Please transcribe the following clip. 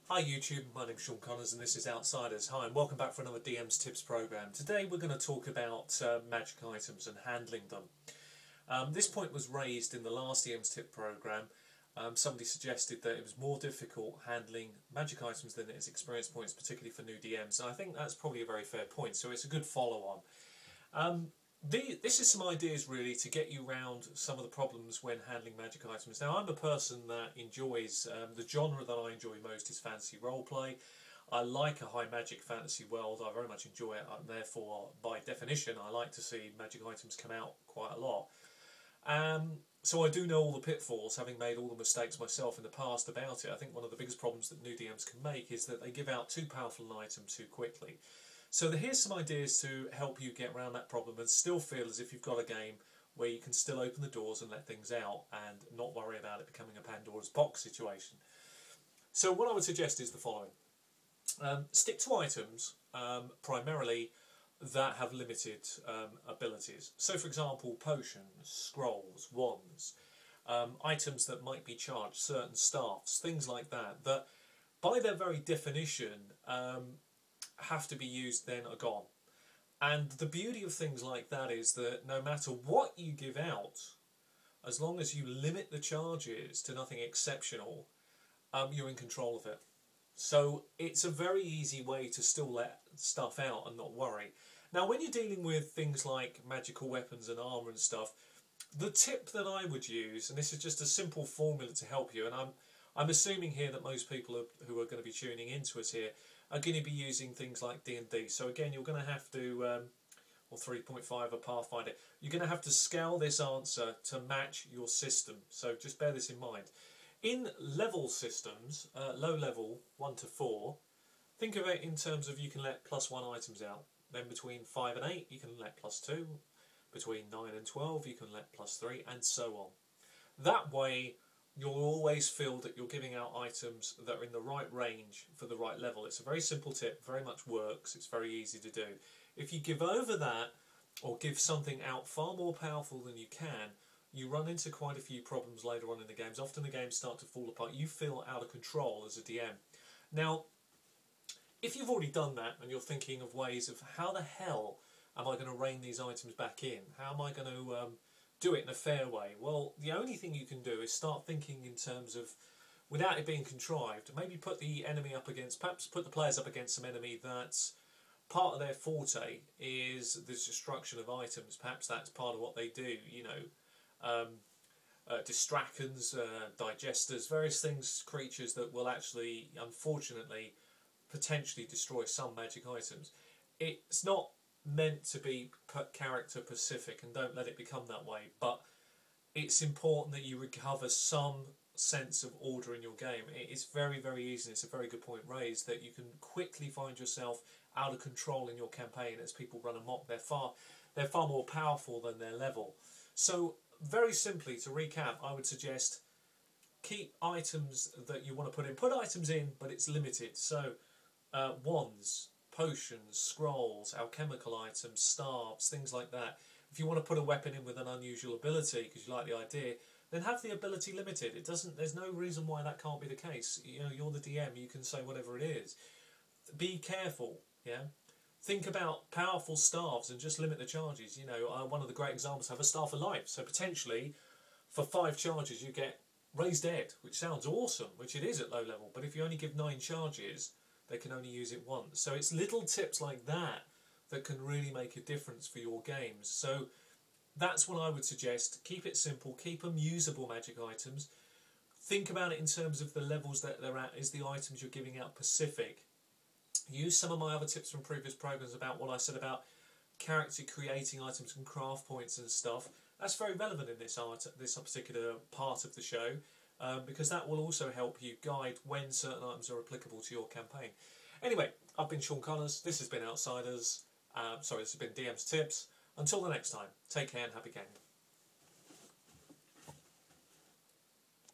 Hi YouTube, my name's Sean Connors and this is Outsiders. Hi and welcome back for another DM's Tips programme. Today we're going to talk about magic items and handling them. This point was raised in the last DM's Tip programme. Somebody suggested that it was more difficult handling magic items than it is experience points, particularly for new DMs, and I think that's probably a very fair point, so it's a good follow on. This is some ideas really to get you around some of the problems when handling magic items. Now I'm a person that enjoys, the genre that I enjoy most is fantasy roleplay. I like a high magic fantasy world, I very much enjoy it, and therefore by definition I like to see magic items come out quite a lot. So I do know all the pitfalls, having made all the mistakes myself in the past about it. I think one of the biggest problems that new DMs can make is that they give out too powerful an item too quickly. So here's some ideas to help you get around that problem and still feel as if you've got a game where you can still open the doors and let things out and not worry about it becoming a Pandora's box situation. So what I would suggest is the following. Stick to items primarily that have limited abilities. So for example, potions, scrolls, wands, items that might be charged, certain staffs, things like that, that by their very definition have to be used then are gone. And the beauty of things like that is that no matter what you give out, as long as you limit the charges to nothing exceptional, you're in control of it. So it's a very easy way to still let stuff out and not worry. Now when you're dealing with things like magical weapons and armour and stuff, the tip that I would use, and this is just a simple formula to help you, and I'm assuming here that most people who are going to be tuning into us here are going to be using things like D&D. So again, you're going to have to, or 3.5 or Pathfinder, you're going to have to scale this answer to match your system. So just bear this in mind. In level systems, low level, 1 to 4, think of it in terms of you can let +1 items out. Then between 5 and 8, you can let +2. Between 9 and 12, you can let +3, and so on. That way, you'll always feel that you're giving out items that are in the right range for the right level. It's a very simple tip, very much works, it's very easy to do. If you give over that, or give something out far more powerful than you can, you run into quite a few problems later on in the games. Often the games start to fall apart. You feel out of control as a DM. Now, if you've already done that and you're thinking of ways of how the hell am I going to rein these items back in? How am I going to do it in a fair way? Well, the only thing you can do is start thinking in terms of, without it being contrived, maybe put the enemy up against, perhaps put the players up against some enemy that's part of their forte is the destruction of items. Perhaps that's part of what they do, you know. Distractions, digesters, various things, creatures that will actually, unfortunately, potentially destroy some magic items. It's not meant to be character specific, and don't let it become that way, but it's important that you recover some sense of order in your game. It is very, very easy, and it's a very good point raised, that you can quickly find yourself out of control in your campaign as people run amok. They're far more powerful than their level. So very simply, to recap, I would suggest keep items that you want to put in. Put items in, but it's limited. So wands, potions, scrolls, alchemical items, staves, things like that. If you want to put a weapon in with an unusual ability because you like the idea, then have the ability limited. There's no reason why that can't be the case. You know, you're the DM, you can say whatever it is. Be careful, yeah? Think about powerful staves and just limit the charges. You know, one of the great examples, have a staff of life. So potentially, for 5 charges you get raised dead, which sounds awesome, which it is at low level, but if you only give 9 charges, they can only use it once. So it's little tips like that that can really make a difference for your games. So that's what I would suggest. Keep it simple, keep them usable magic items. Think about it in terms of the levels that they're at. Is the items you're giving out specific? Use some of my other tips from previous programs about what I said about character creating items and craft points and stuff. That's very relevant in this particular part of the show, because that will also help you guide when certain items are applicable to your campaign. Anyway, I've been Sean Connors, this has been Outsiders, this has been DM's Tips. Until the next time, take care and happy gaming.